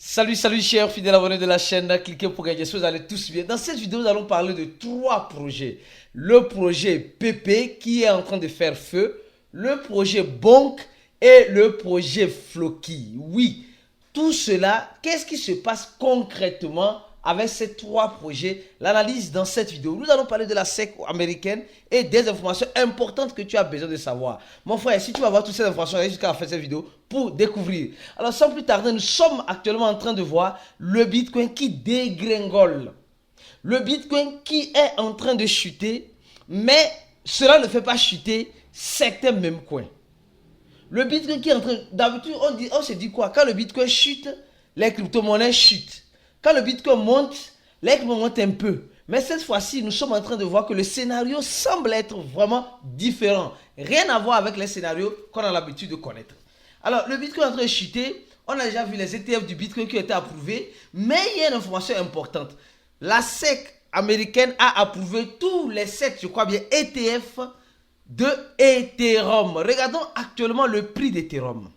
Salut chers fidèles abonnés de la chaîne, cliquez pour gagner, j'espère que vous allez tous bien. Dans cette vidéo, nous allons parler de trois projets. Le projet PP qui est en train de faire feu, le projet Bonk et le projet Floki. Oui, tout cela, qu'est-ce qui se passe concrètement avec ces trois projets? L'analyse dans cette vidéo. Nous allons parler de la SEC américaine et des informations importantes que tu as besoin de savoir. Mon frère, si tu vas voir toutes ces informations, allez jusqu'à la fin de cette vidéo pour découvrir. Alors sans plus tarder, nous sommes actuellement en train de voir le Bitcoin qui dégringole. Le Bitcoin qui est en train de chuter, mais cela ne fait pas chuter certains mêmes coins. Le Bitcoin qui est en train... D'habitude, on se dit quoi? Quand le Bitcoin chute, les crypto-monnaies chutent. Quand le Bitcoin monte, les crypto montent un peu. Mais cette fois-ci, nous sommes en train de voir que le scénario semble être vraiment différent. Rien à voir avec les scénarios qu'on a l'habitude de connaître. Alors, le Bitcoin est en train de chuter. On a déjà vu les ETF du Bitcoin qui ont été approuvés. Mais il y a une information importante. La SEC américaine a approuvé tous les 7, je crois bien, ETF de Ethereum. Regardons actuellement le prix d'Ethereum.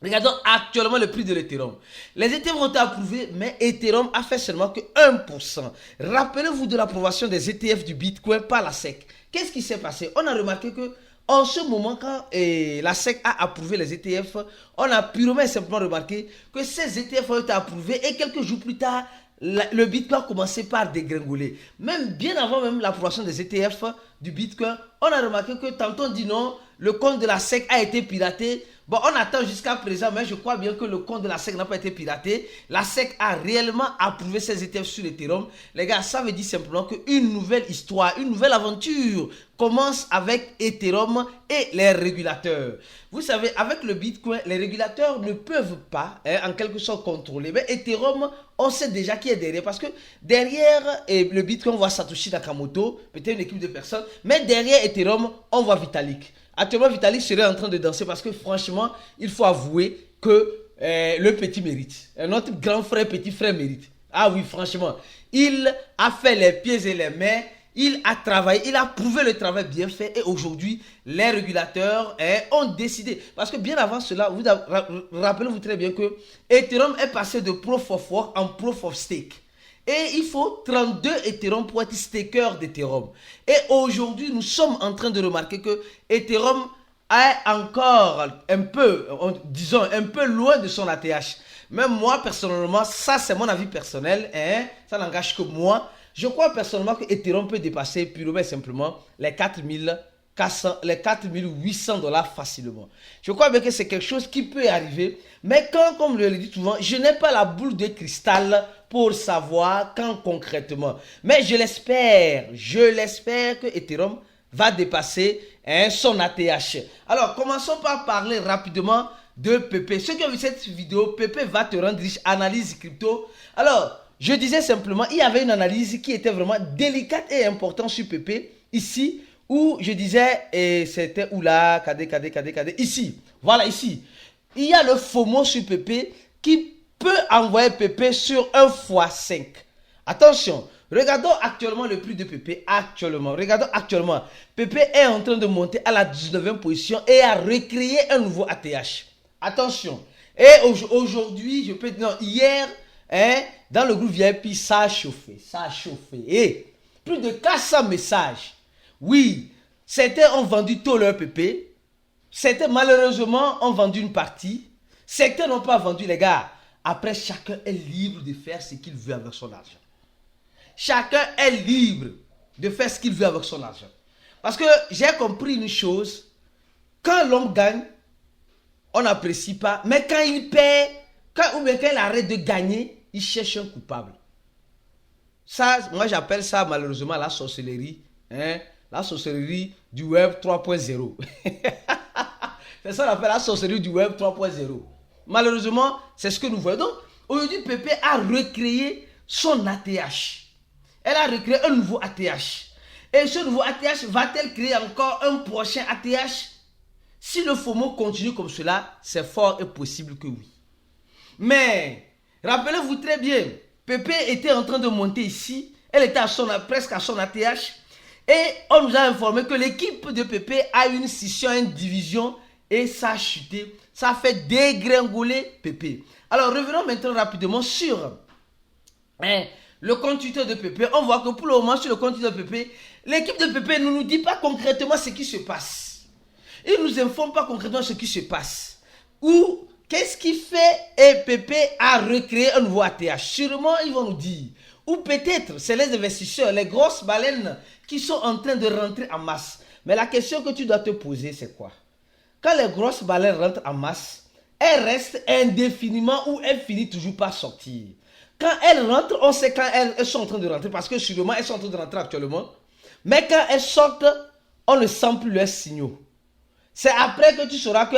Regardons actuellement le prix de l'Ethereum. Les ETF ont été approuvés, mais Ethereum a fait seulement que 1%. Rappelez-vous de l'approbation des ETF du Bitcoin par la SEC. Qu'est-ce qui s'est passé? On a remarqué que en ce moment, quand la SEC a approuvé les ETF, on a purement et simplement remarqué que ces ETF ont été approuvés et quelques jours plus tard, le Bitcoin a commencé par dégringoler. Même bien avant même l'approbation des ETF du Bitcoin, on a remarqué que tantôt on dit non, le compte de la SEC a été piraté. Bon, on attend jusqu'à présent, mais je crois bien que le compte de la SEC n'a pas été piraté. La SEC a réellement approuvé ses ETF sur Ethereum. Les gars, ça veut dire simplement qu'une nouvelle histoire, une nouvelle aventure commence avec Ethereum et les régulateurs. Vous savez, avec le Bitcoin, les régulateurs ne peuvent pas, en quelque sorte, contrôler. Mais Ethereum, on sait déjà qui est derrière. Parce que derrière le Bitcoin, on voit Satoshi Nakamoto, peut-être une équipe de personnes. Mais derrière Ethereum, on voit Vitalik. Actuellement, Vitalik serait en train de danser parce que franchement, il faut avouer que le petit mérite. Notre grand frère, petit frère mérite. Ah oui, franchement. Il a fait les pieds et les mains. Il a travaillé, il a prouvé le travail bien fait. Et aujourd'hui, les régulateurs ont décidé. Parce que bien avant cela, rappelez-vous très bien que Ethereum est passé de Proof of Work en Proof of Stake. Et il faut 32 Ethereum pour être staker d'Ethereum. Et aujourd'hui, nous sommes en train de remarquer que Ethereum est encore un peu, disons, un peu loin de son ATH. Même moi, personnellement, ça c'est mon avis personnel, ça n'engage que moi. Je crois personnellement que Ethereum peut dépasser purement et simplement les 4800 dollars facilement. Je crois bien que c'est quelque chose qui peut arriver. Mais quand, comme je le dis souvent, je n'ai pas la boule de cristal pour savoir quand concrètement. Mais je l'espère que Ethereum va dépasser son ATH. Alors, commençons par parler rapidement de PP. Ceux qui ont vu cette vidéo, PP va te rendre riche, analyse crypto. Alors, je disais simplement, il y avait une analyse qui était vraiment délicate et importante sur PP, ici, où je disais, et c'était où là, ici, voilà ici. Il y a le FOMO sur PP qui peut envoyer PP sur 1 x 5. Attention, regardons actuellement le prix de PP, regardons actuellement, PP est en train de monter à la 19e position et a recréé un nouveau ATH. Attention, et aujourd'hui, je peux dire, non, hier, dans le groupe VIP, ça a chauffé. Et plus de 400 messages. Oui, certains ont vendu tout leur PP. Certains, malheureusement, ont vendu une partie. Certains n'ont pas vendu, les gars. Après, chacun est libre de faire ce qu'il veut avec son argent. Chacun est libre de faire ce qu'il veut avec son argent. Parce que j'ai compris une chose. Quand l'homme gagne, on n'apprécie pas. Mais quand il perd, quand il arrête de gagner, il cherche un coupable. Ça, moi j'appelle ça malheureusement la sorcellerie. La sorcellerie du web 3.0. C'est ça qu'on appelle la sorcellerie du web 3.0. Malheureusement, c'est ce que nous voyons. Donc, aujourd'hui, Pepe a recréé son ATH. Elle a recréé un nouveau ATH. Et ce nouveau ATH va-t-elle créer encore un prochain ATH? Si le FOMO continue comme cela, c'est fort et possible que oui. Mais, rappelez-vous très bien, Pepe était en train de monter ici. Elle était presque à son ATH. Et on nous a informé que l'équipe de Pepe a une scission, une division. Et ça a chuté. Ça fait dégringoler PP. Alors, revenons maintenant rapidement sur le compte Twitter de PP. On voit que pour le moment, sur le compte Twitter de PP, l'équipe de PP ne nous dit pas concrètement ce qui se passe. Ils ne nous informent pas concrètement ce qui se passe. Ou qu'est-ce qui fait PP a recréé un nouveau ATH? Sûrement, ils vont nous dire. Ou peut-être, c'est les investisseurs, les grosses baleines qui sont en train de rentrer en masse. Mais la question que tu dois te poser, c'est quoi? Quand les grosses baleines rentrent en masse, elles restent indéfiniment ou elles finissent toujours par sortir. Quand elles rentrent, on sait quand elles sont en train de rentrer, parce que sûrement elles sont en train de rentrer actuellement. Mais quand elles sortent, on ne sent plus leurs signaux. C'est après que tu sauras que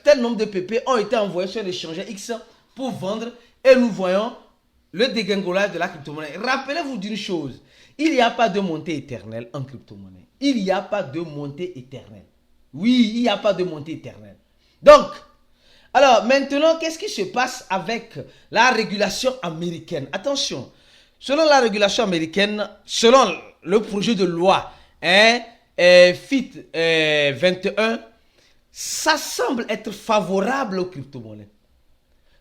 tel nombre de PP ont été envoyés sur l'échangeur X pour vendre, et nous voyons le dégringolage de la crypto-monnaie. Rappelez-vous d'une chose, il n'y a pas de montée éternelle en crypto-monnaie. Il n'y a pas de montée éternelle. Oui, il n'y a pas de montée éternelle. Donc, alors maintenant, qu'est-ce qui se passe avec la régulation américaine? Attention, selon la régulation américaine, selon le projet de loi FIT 21, ça semble être favorable aux crypto-monnaies.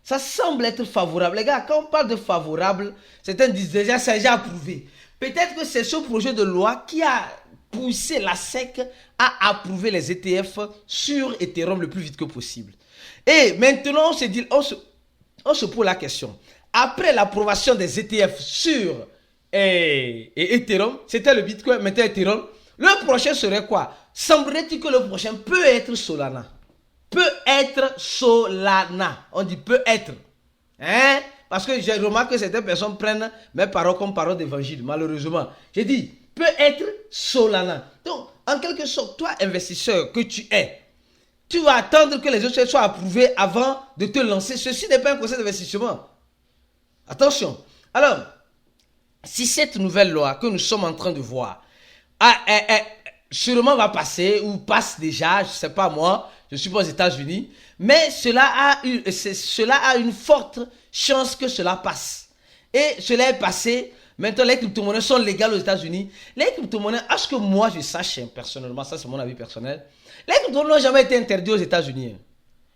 Ça semble être favorable. Les gars, quand on parle de favorable, certains disent déjà, c'est déjà approuvé. Peut-être que c'est ce projet de loi qui a poussé la SEC à approuver les ETF sur Ethereum le plus vite que possible. Et maintenant, on se pose la question. Après l'approbation des ETF sur Ethereum, c'était le Bitcoin, maintenant Ethereum, le prochain serait quoi? Semblerait-il que le prochain peut être Solana? Peut être Solana. On dit peut être. Hein? Parce que j'ai remarqué que certaines personnes prennent mes paroles comme paroles d'évangile, malheureusement. J'ai dit, peut être Solana. Donc, en quelque sorte, toi, investisseur que tu es, tu vas attendre que les autres soient approuvés avant de te lancer. Ceci n'est pas un conseil d'investissement. Attention. Alors, si cette nouvelle loi que nous sommes en train de voir, sûrement va passer, ou passe déjà, je ne sais pas moi, je suis pas aux États-Unis, mais cela a une forte chance que cela passe. Et cela est passé. Maintenant, les crypto-monnaies sont légales aux États-Unis. Les crypto-monnaies, à ce que moi je sache, personnellement, ça c'est mon avis personnel, les crypto-monnaies n'ont jamais été interdites aux États-Unis.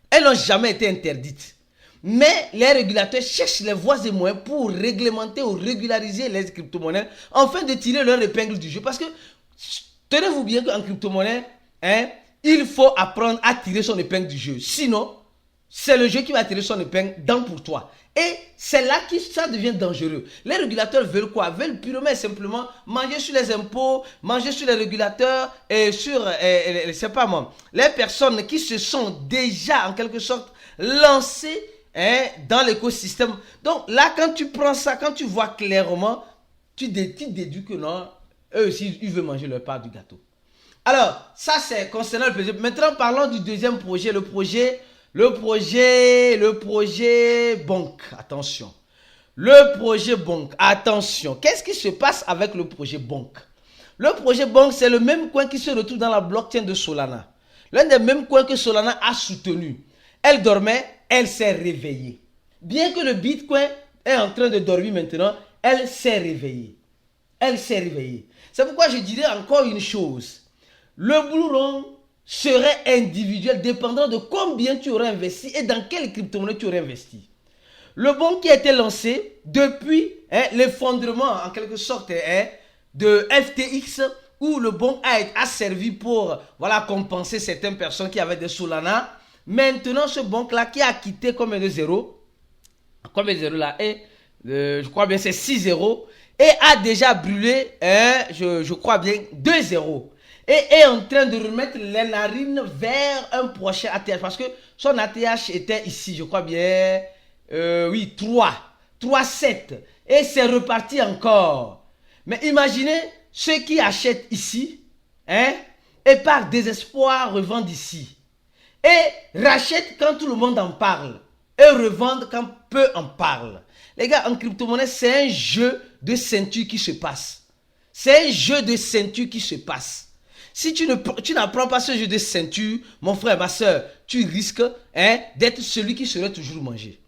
Elles n'ont jamais été interdites. Mais les régulateurs cherchent les voies et moyens pour réglementer ou régulariser les crypto-monnaies afin de tirer leur épingle du jeu. Parce que, tenez-vous bien qu'en crypto-monnaie, il faut apprendre à tirer son épingle du jeu. Sinon, c'est le jeu qui va tirer son épingle dans pour toi. Et c'est là que ça devient dangereux. Les régulateurs veulent quoi? Veulent purement et simplement manger sur les impôts, manger sur les régulateurs et sur, c'est pas moi, les personnes qui se sont déjà en quelque sorte lancées dans l'écosystème. Donc là, quand tu prends ça, quand tu vois clairement, tu déduis que non, eux aussi, ils veulent manger leur part du gâteau. Alors, ça c'est concernant le projet. Maintenant, parlons du deuxième projet, le projet Bonk. Attention. Le projet Bonk. Attention. Qu'est-ce qui se passe avec le projet Bonk? Le projet Bonk, c'est le même coin qui se retrouve dans la blockchain de Solana. L'un des mêmes coins que Solana a soutenu. Elle dormait, elle s'est réveillée. Bien que le Bitcoin est en train de dormir maintenant, elle s'est réveillée. Elle s'est réveillée. C'est pourquoi je dirais encore une chose. Le Blue Run serait individuel dépendant de combien tu aurais investi et dans quelle crypto-monnaie tu aurais investi. Le bon qui a été lancé depuis l'effondrement en quelque sorte de FTX où le bon a servi pour compenser certaines personnes qui avaient des Solana. Maintenant ce bon là qui a quitté combien de zéros? Combien de zéros là? Je crois bien c'est 6 zéros et a déjà brûlé je crois bien 2 zéros. Et est en train de remettre les narines vers un prochain ATH. Parce que son ATH était ici, je crois bien, 3,7. Et c'est reparti encore. Mais imaginez ceux qui achètent ici, et par désespoir revendent ici. Et rachètent quand tout le monde en parle. Et revendent quand peu en parlent. Les gars, en crypto-monnaie, c'est un jeu de ceinture qui se passe. C'est un jeu de ceinture qui se passe. Si tu n'apprends pas ce jeu de ceinture, mon frère, ma soeur, tu risques d'être celui qui serait toujours mangé.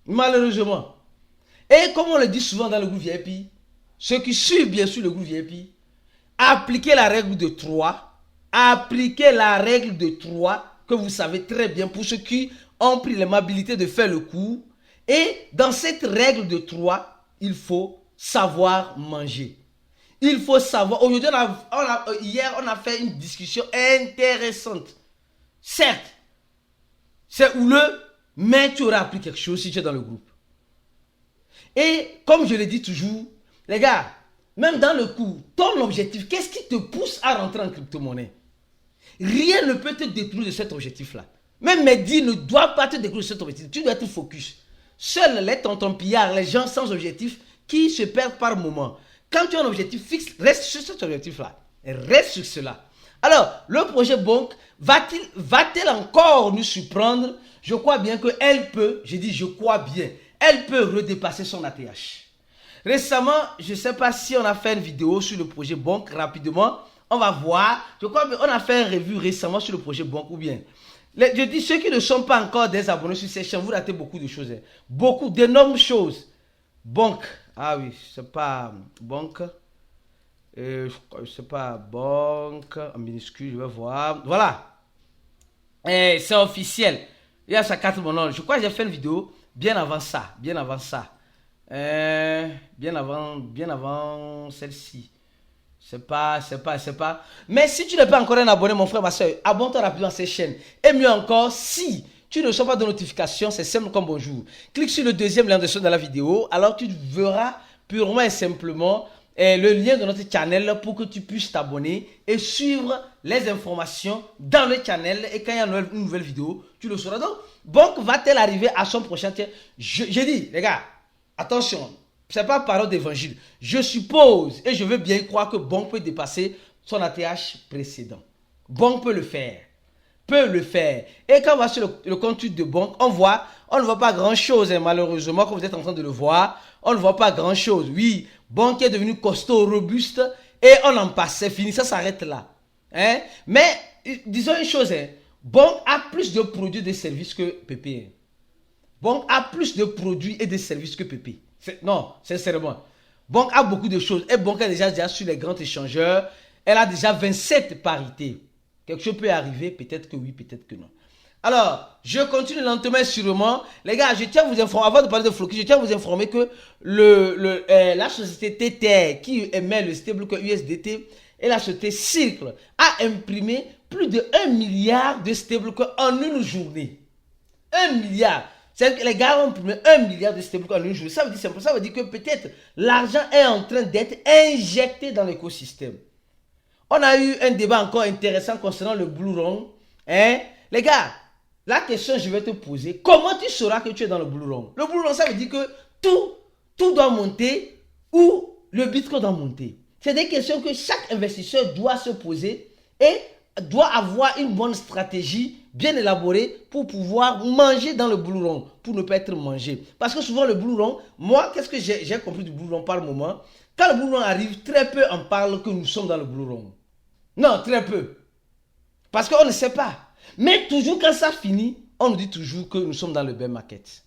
Malheureusement. Et comme on le dit souvent dans le groupe VIP, ceux qui suivent bien sûr le groupe VIP, appliquez la règle de 3. Appliquez la règle de 3 que vous savez très bien pour ceux qui ont pris l'amabilité de faire le cours. Et dans cette règle de 3, il faut savoir manger. Il faut savoir. Aujourd'hui, hier, on a fait une discussion intéressante. Certes, c'est houleux, mais tu auras appris quelque chose si tu es dans le groupe. Et comme je le dis toujours, les gars, même dans le cours, ton objectif, qu'est-ce qui te pousse à rentrer en crypto-monnaie? Rien ne peut te détruire de cet objectif-là. Même Mehdi ne doit pas te détruire de cet objectif. Tu dois être focus. Seuls les tontons pillards, les gens sans objectif, qui se perdent par moment. Quand tu as un objectif fixe, reste sur cet objectif-là. Reste sur cela. Alors, le projet Bonk va-t-elle encore nous surprendre? Je crois bien qu'elle peut, je dis je crois bien, elle peut redépasser son ATH. Récemment, je ne sais pas si on a fait une vidéo sur le projet Bonk rapidement. On va voir. Je crois qu'on a fait une revue récemment sur le projet Bonk ou bien. Je dis ceux qui ne sont pas encore des abonnés sur cette chaîne, vous ratez beaucoup de choses. Beaucoup d'énormes choses. Bonk. Ah oui, c'est pas Bonk. C'est pas Bonk. En minuscule, je vais voir. Voilà. C'est officiel. Il y a sa carte mon nom. Je crois que j'ai fait une vidéo bien avant ça. Bien avant ça. Bien avant celle-ci. C'est pas. Mais si tu n'es pas encore un abonné, mon frère, ma soeur, abonne-toi rapidement à cette chaîne. Et mieux encore, si tu ne reçois pas de notification, c'est simple comme bonjour. Clique sur le deuxième lien de dessous dans la vidéo. Alors tu verras purement et simplement le lien de notre channel pour que tu puisses t'abonner et suivre les informations dans le channel. Et quand il y a une nouvelle vidéo, tu le sauras. Donc, Bonk va-t-elle arriver à son prochain? Je dis, les gars, attention. Ce n'est pas parole d'évangile. Je suppose et je veux bien croire que Bonk peut dépasser son ATH précédent. Bonk peut le faire. Et quand on va sur le compte de Bonk, on ne voit pas grand-chose. Malheureusement, comme vous êtes en train de le voir, on ne voit pas grand-chose. Oui, Bonk est devenu costaud, robuste et on en passe. C'est fini, ça s'arrête là. Mais disons une chose, Bonk a plus de produits et de services que Pépé. Bonk a plus de produits et de services que Pépé. Non, sincèrement. Bonk a beaucoup de choses. Et Bonk est déjà sur les grands échangeurs. Elle a déjà 27 parités. Quelque chose peut arriver, peut-être que oui, peut-être que non. Alors, je continue lentement et sûrement. Les gars, je tiens à vous informer, avant de parler de Floki, je tiens à vous informer que la société TTR qui émet le stablecoin USDT et la société Circle a imprimé plus de 1 milliard de stablecoins en une journée. 1 milliard. C'est que les gars ont imprimé 1 milliard de stablecoins en une journée. Ça veut dire que peut-être l'argent est en train d'être injecté dans l'écosystème. On a eu un débat encore intéressant concernant le Blue Run. Les gars, la question que je vais te poser, comment tu sauras que tu es dans le Blue Run? Le Blue Run, ça veut dire que tout doit monter ou le Bitcoin doit monter. C'est des questions que chaque investisseur doit se poser et doit avoir une bonne stratégie bien élaborée pour pouvoir manger dans le Blue Run, pour ne pas être mangé. Parce que souvent le Blue Run, moi, qu'est-ce que j'ai compris du Blue Run par moment? Quand le Blue Run arrive, très peu en parlent que nous sommes dans le Blue Run. Non, très peu. Parce qu'on ne sait pas. Mais toujours quand ça finit, on nous dit toujours que nous sommes dans le bear market.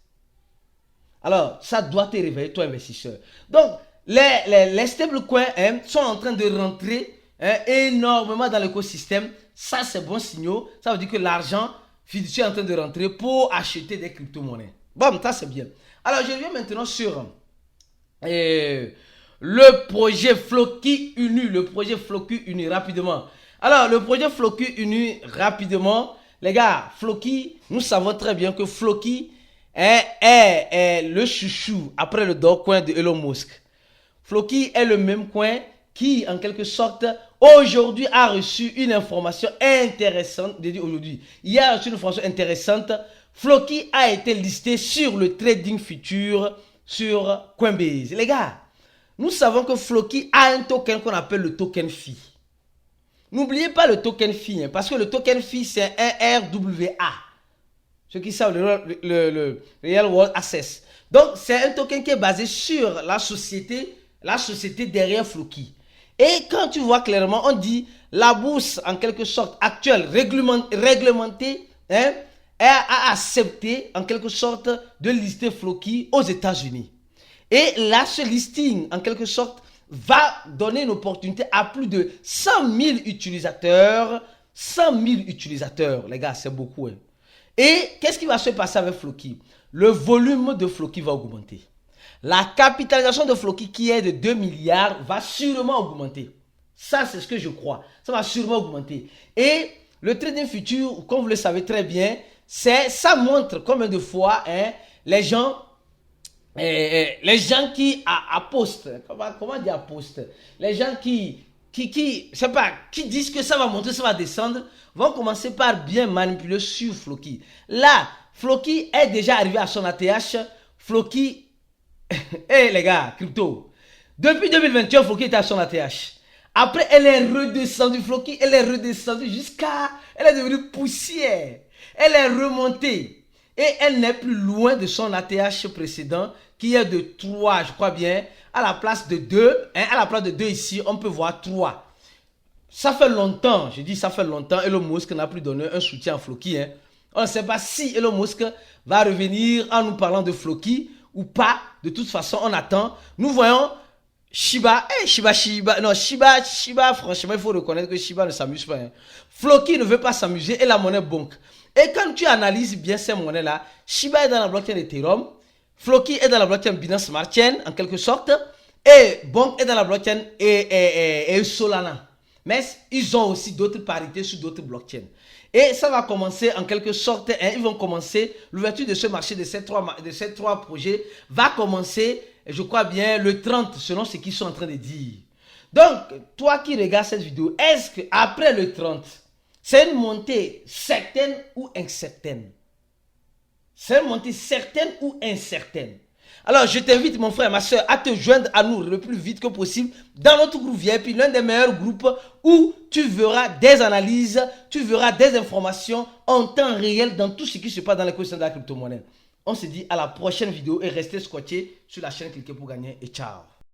Alors, ça doit te réveiller, toi investisseur. Donc, les stablecoins sont en train de rentrer énormément dans l'écosystème. Ça, c'est bon signal. Ça veut dire que l'argent fiduciaire est en train de rentrer pour acheter des crypto-monnaies. Bon, ça, c'est bien. Alors, je reviens maintenant sur le projet Floki Uni. Le projet Floki Uni, rapidement. Alors, le projet Floki Uni, rapidement. Les gars, Floki, nous savons très bien que Floki est le chouchou après le Dogecoin de Elon Musk. Floki est le même coin qui, en quelque sorte, aujourd'hui a reçu une information intéressante. Aujourd'hui, il a reçu une information intéressante. Floki a été listé sur le trading futur sur Coinbase. Les gars, nous savons que Floki a un token qu'on appelle le token FI. N'oubliez pas le token FI, parce que le token FI, c'est un RWA. Ceux qui savent le Real World Access. Donc, c'est un token qui est basé sur la société derrière Floki. Et quand tu vois clairement, on dit la bourse, en quelque sorte, actuelle, réglementée, a accepté, en quelque sorte, de lister Floki aux États-Unis. Et là, ce listing, en quelque sorte, va donner une opportunité à plus de 100 000 utilisateurs 100 000 utilisateurs, les gars, c'est beaucoup. Hein. Et qu'est-ce qui va se passer avec Floki? Le volume de Floki va augmenter. La capitalisation de Floki, qui est de 2 milliards, va sûrement augmenter. Ça, c'est ce que je crois. Ça va sûrement augmenter. Et le trading futur, comme vous le savez très bien, ça montre combien de fois hein, les gens qui apostent, comment dire apostent, les gens qui disent que ça va monter, ça va descendre, vont commencer par bien manipuler sur Floki. Là, Floki est déjà arrivé à son ATH. Floki, les gars, crypto, depuis 2021, Floki était à son ATH. Après, elle est redescendue, Floki, elle est redescendue jusqu'à, elle est devenue poussière. Elle est remontée. Et elle n'est plus loin de son ATH précédent, qui est de 3, je crois bien. À la place de 2, hein, à la place de 2 ici, on peut voir 3. Ça fait longtemps, je dis ça fait longtemps, Elon Musk n'a plus donné un soutien à Floki. Hein. On ne sait pas si Elon Musk va revenir en nous parlant de Floki ou pas. De toute façon, on attend. Nous voyons Shiba, franchement, il faut reconnaître que Shiba ne s'amuse pas. Hein. Floki ne veut pas s'amuser et la monnaie Bonk. Et quand tu analyses bien ces monnaies-là, Shiba est dans la blockchain Ethereum, Floki est dans la blockchain Binance Smart Chain, en quelque sorte, et Bonk est dans la blockchain et Solana. Mais ils ont aussi d'autres parités sur d'autres blockchains. Et ça va commencer en quelque sorte, hein, ils vont commencer, l'ouverture de ce marché de ces trois projets va commencer, je crois bien, le 30, selon ce qu'ils sont en train de dire. Donc, toi qui regardes cette vidéo, est-ce qu'après le 30, c'est une montée certaine ou incertaine? C'est une montée certaine ou incertaine? Alors, je t'invite, mon frère, ma soeur, à te joindre à nous le plus vite que possible dans notre groupe VIP, l'un des meilleurs groupes où tu verras des analyses, tu verras des informations en temps réel dans tout ce qui se passe dans l'écosystème de la crypto-monnaie. On se dit à la prochaine vidéo et restez scotchés sur la chaîne Cliquez pour gagner et ciao.